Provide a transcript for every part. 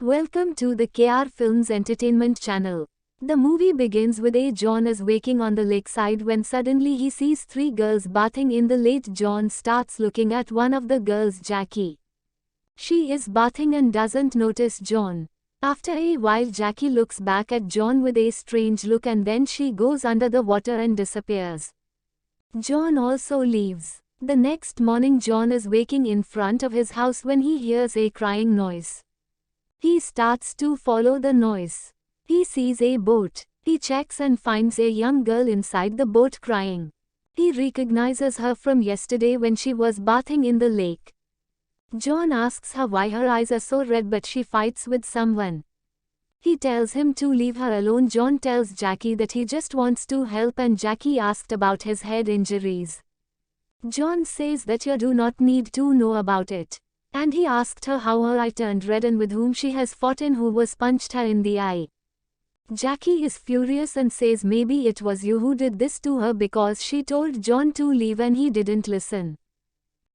Welcome to the KR Films Entertainment channel. The movie begins with John is waking on the lakeside when suddenly he sees three girls bathing in the lake. John starts looking at one of the girls, Jackie. She is bathing and doesn't notice John. After a while, Jackie looks back at John with a strange look and then she goes under the water and disappears. John also leaves. The next morning, John is waking in front of his house when he hears a crying noise. He starts to follow the noise. He sees a boat. He checks and finds a young girl inside the boat crying. He recognizes her from yesterday when she was bathing in the lake. John asks her why her eyes are so red, but she fights with someone. He tells him to leave her alone. John tells Jackie that he just wants to help and Jackie asked about his head injuries. John says that you do not need to know about it. And he asked her how her eye turned red and with whom she has fought and who was punched her in the eye. Jackie is furious and says maybe it was you who did this to her because she told John to leave and he didn't listen.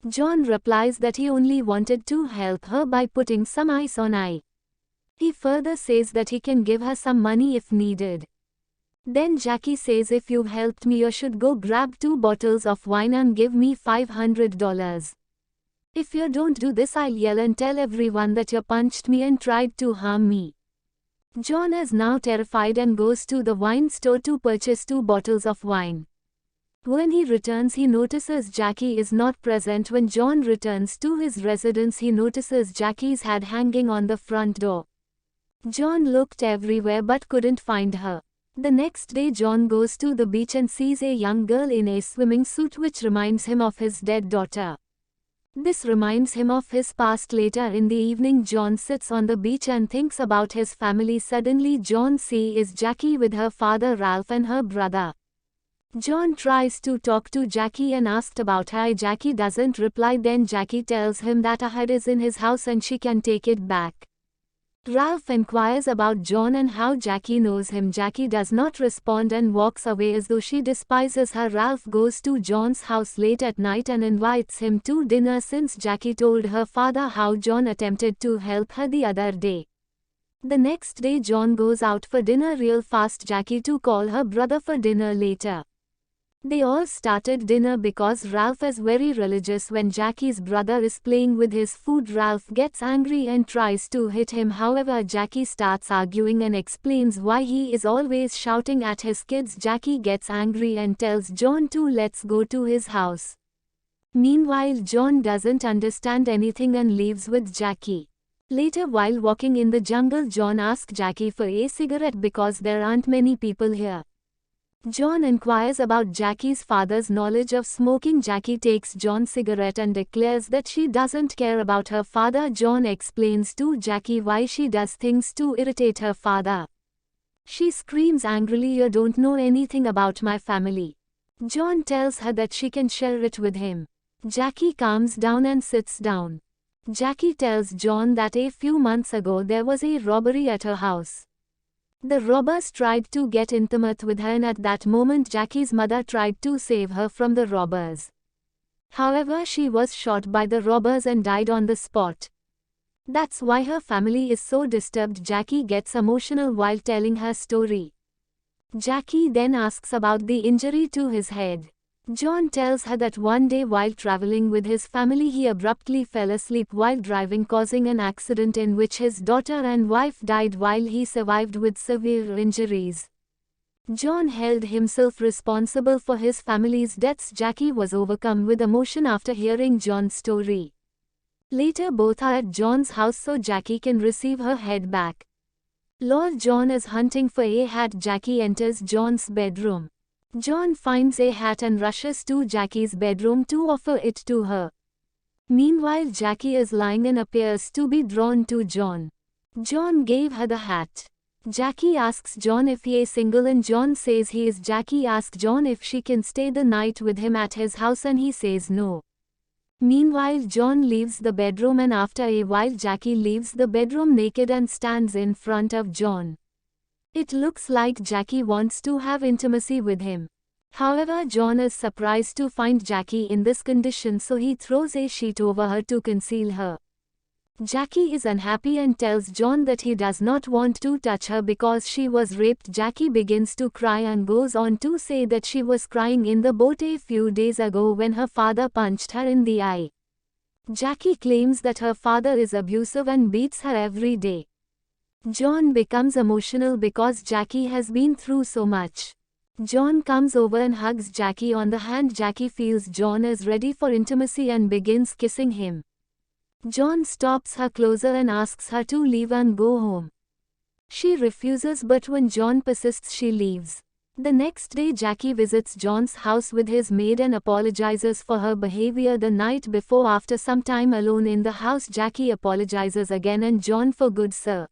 John replies that he only wanted to help her by putting some ice on eye. He further says that he can give her some money if needed. Then Jackie says, if you've helped me, you should go grab 2 bottles of wine and give me $500. If you don't do this, I'll yell and tell everyone that you punched me and tried to harm me. John is now terrified and goes to the wine store to purchase 2 bottles of wine. When he returns, he notices Jackie is not present. When John returns to his residence, he notices Jackie's head hanging on the front door. John looked everywhere but couldn't find her. The next day, John goes to the beach and sees a young girl in a swimming suit, which reminds him of his dead daughter. This reminds him of his past. Later in the evening, John sits on the beach and thinks about his family. Suddenly, John sees Jackie with her father Ralph and her brother. John tries to talk to Jackie and asks about her. Jackie doesn't reply. Then Jackie tells him that her head is in his house and she can take it back. Ralph inquires about John and how Jackie knows him. Jackie does not respond and walks away as though she despises her. Ralph goes to John's house late at night and invites him to dinner since Jackie told her father how John attempted to help her the other day. The next day, John goes out for dinner real fast. Jackie to call her brother for dinner later. They all started dinner because Ralph is very religious. When Jackie's brother is playing with his food, Ralph gets angry and tries to hit him. However, Jackie starts arguing and explains why he is always shouting at his kids. Jackie gets angry and tells John to let's go to his house. Meanwhile, John doesn't understand anything and leaves with Jackie. Later, while walking in the jungle, John asks Jackie for a cigarette because there aren't many people here. John inquires about Jackie's father's knowledge of smoking. Jackie takes John's cigarette and declares that she doesn't care about her father. John explains to Jackie why she does things to irritate her father. She screams angrily, "You don't know anything about my family." John tells her that she can share it with him. Jackie calms down and sits down. Jackie tells John that a few months ago there was a robbery at her house. The robbers tried to get intimate with her and at that moment Jackie's mother tried to save her from the robbers. However, she was shot by the robbers and died on the spot. That's why her family is so disturbed. Jackie gets emotional while telling her story. Jackie then asks about the injury to his head. John tells her that one day while traveling with his family, he abruptly fell asleep while driving, causing an accident in which his daughter and wife died while he survived with severe injuries. John held himself responsible for his family's deaths. Jackie was overcome with emotion after hearing John's story. Later, both are at John's house so Jackie can receive her head back. Lord John is hunting for a hat. Jackie enters John's bedroom. John finds a hat and rushes to Jackie's bedroom to offer it to her. Meanwhile, Jackie is lying and appears to be drawn to John. John gave her the hat. Jackie asks John if he is single and John says he is. Jackie asks John if she can stay the night with him at his house and he says no. Meanwhile, John leaves the bedroom and after a while Jackie leaves the bedroom naked and stands in front of John. It looks like Jackie wants to have intimacy with him. However, John is surprised to find Jackie in this condition, so he throws a sheet over her to conceal her. Jackie is unhappy and tells John that he does not want to touch her because she was raped. Jackie begins to cry and goes on to say that she was crying in the boat a few days ago when her father punched her in the eye. Jackie claims that her father is abusive and beats her every day. John becomes emotional because Jackie has been through so much. John comes over and hugs Jackie on the hand. Jackie feels John is ready for intimacy and begins kissing him. John stops her closer and asks her to leave and go home. She refuses, but when John persists, she leaves. The next day, Jackie visits John's house with his maid and apologizes for her behavior the night before. After some time alone in the house, Jackie apologizes again and John for good, sir.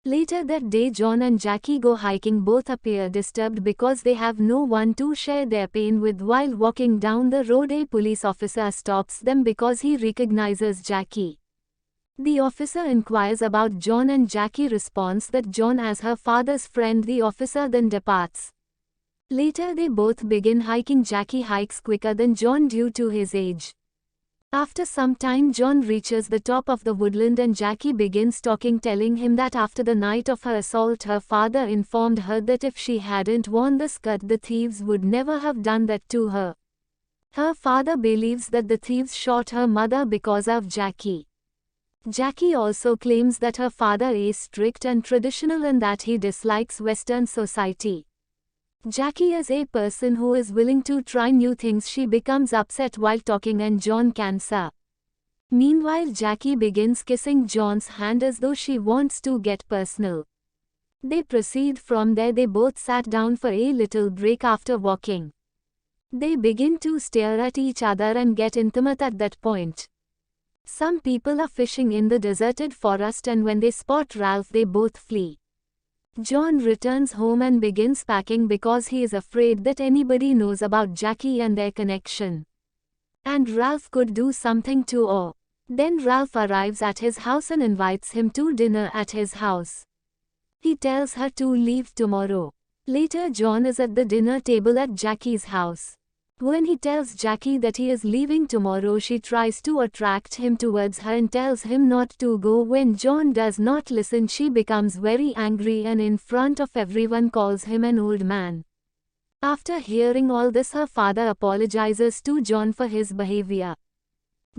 Later that day, John and Jackie go hiking. Both appear disturbed because they have no one to share their pain with. While walking down the road, a police officer stops them because he recognizes Jackie. The officer inquires about John and Jackie responds that John is her father's friend. The officer then departs. Later they both begin hiking. Jackie hikes quicker than John due to his age. After some time, John reaches the top of the woodland and Jackie begins talking, telling him that after the night of her assault, her father informed her that if she hadn't worn the skirt, the thieves would never have done that to her. Her father believes that the thieves shot her mother because of Jackie. Jackie also claims that her father is strict and traditional and that he dislikes Western society. Jackie is a person who is willing to try new things. She becomes upset while talking and John cancer. Meanwhile, Jackie begins kissing John's hand as though she wants to get personal. They proceed from there. They both sat down for a little break after walking. They begin to stare at each other and get intimate at that point. Some people are fishing in the deserted forest and when they spot Ralph, they both flee. John returns home and begins packing because he is afraid that anybody knows about Jackie and their connection. And Ralph could do something too. Or then Ralph arrives at his house and invites him to dinner at his house. He tells her to leave tomorrow. Later, John is at the dinner table at Jackie's house. When he tells Jackie that he is leaving tomorrow, she tries to attract him towards her and tells him not to go. When John does not listen, she becomes very angry and in front of everyone calls him an old man. After hearing all this, her father apologizes to John for his behavior.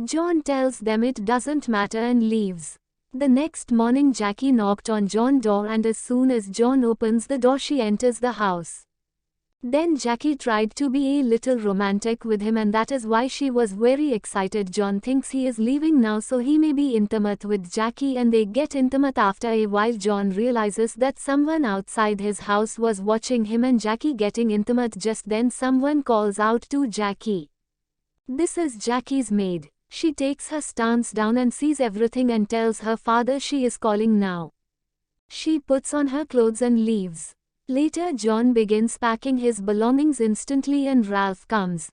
John tells them it doesn't matter and leaves. The next morning, Jackie knocked on John's door and as soon as John opens the door, she enters the house. Then Jackie tried to be a little romantic with him and that is why she was very excited. John thinks he is leaving now so he may be intimate with Jackie and they get intimate. After a while, John realizes that someone outside his house was watching him and Jackie getting intimate. Just then someone calls out to Jackie. This is Jackie's maid. She takes her stance down and sees everything and tells her father she is calling now. She puts on her clothes and leaves. Later, John begins packing his belongings instantly and Ralph comes.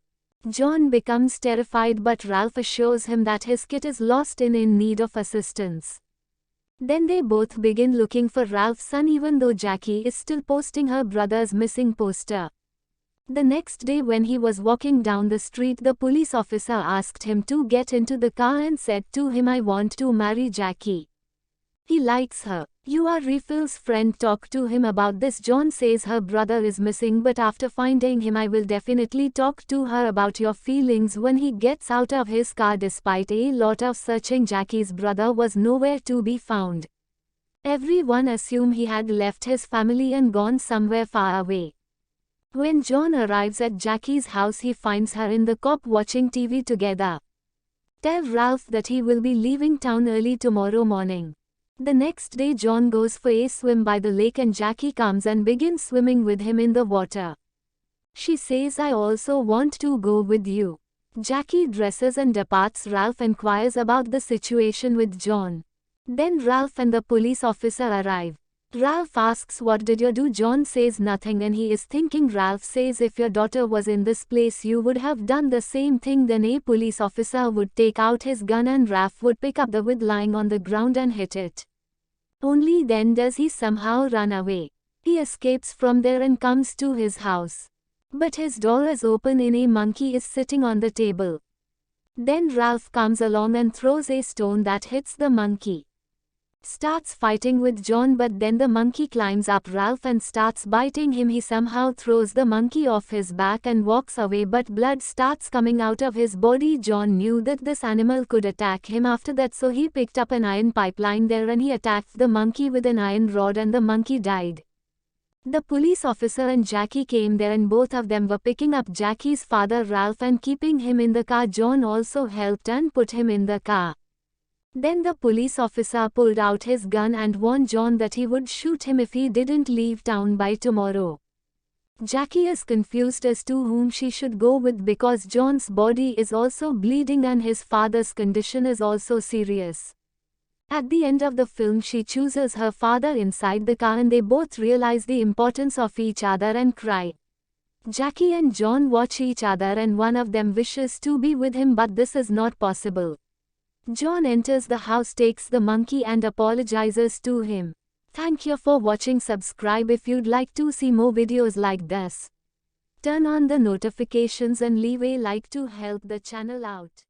John becomes terrified but Ralph assures him that his kit is lost and in need of assistance. Then they both begin looking for Ralph's son even though Jackie is still posting her brother's missing poster. The next day when he was walking down the street, the police officer asked him to get into the car and said to him, "I want to marry Jackie. He likes her. You are Ralph's friend, talk to him about this." John says her brother is missing but after finding him, "I will definitely talk to her about your feelings." When he gets out of his car, despite a lot of searching, Jackie's brother was nowhere to be found. Everyone assumed he had left his family and gone somewhere far away. When John arrives at Jackie's house, he finds her and the cop watching TV together. Tell Ralph that he will be leaving town early tomorrow morning. The next day, John goes for a swim by the lake and Jackie comes and begins swimming with him in the water. She says, "I also want to go with you." Jackie dresses and departs. Ralph inquires about the situation with John. Then Ralph and the police officer arrive. Ralph asks, "What did you do?" John says nothing and he is thinking. Ralph says, "If your daughter was in this place, you would have done the same thing." Then a police officer would take out his gun and Ralph would pick up the wood lying on the ground and hit it. Only then does he somehow run away. He escapes from there and comes to his house. But his door is open and a monkey is sitting on the table. Then Ralph comes along and throws a stone that hits the monkey. Starts fighting with John, but then the monkey climbs up Ralph and starts biting him. He somehow throws the monkey off his back and walks away, but blood starts coming out of his body. John knew that this animal could attack him after that, so he picked up an iron pipeline there and he attacked the monkey with an iron rod and the monkey died. The police officer and Jackie came there and both of them were picking up Jackie's father Ralph and keeping him in the car. John also helped and put him in the car. Then the police officer pulled out his gun and warned John that he would shoot him if he didn't leave town by tomorrow. Jackie is confused as to whom she should go with because John's body is also bleeding and his father's condition is also serious. At the end of the film, she chooses her father inside the car and they both realize the importance of each other and cry. Jackie and John watch each other and one of them wishes to be with him, but this is not possible. John enters the house, takes the monkey and apologizes to him. Thank you for watching. Subscribe if you'd like to see more videos like this. Turn on the notifications and leave a like to help the channel out.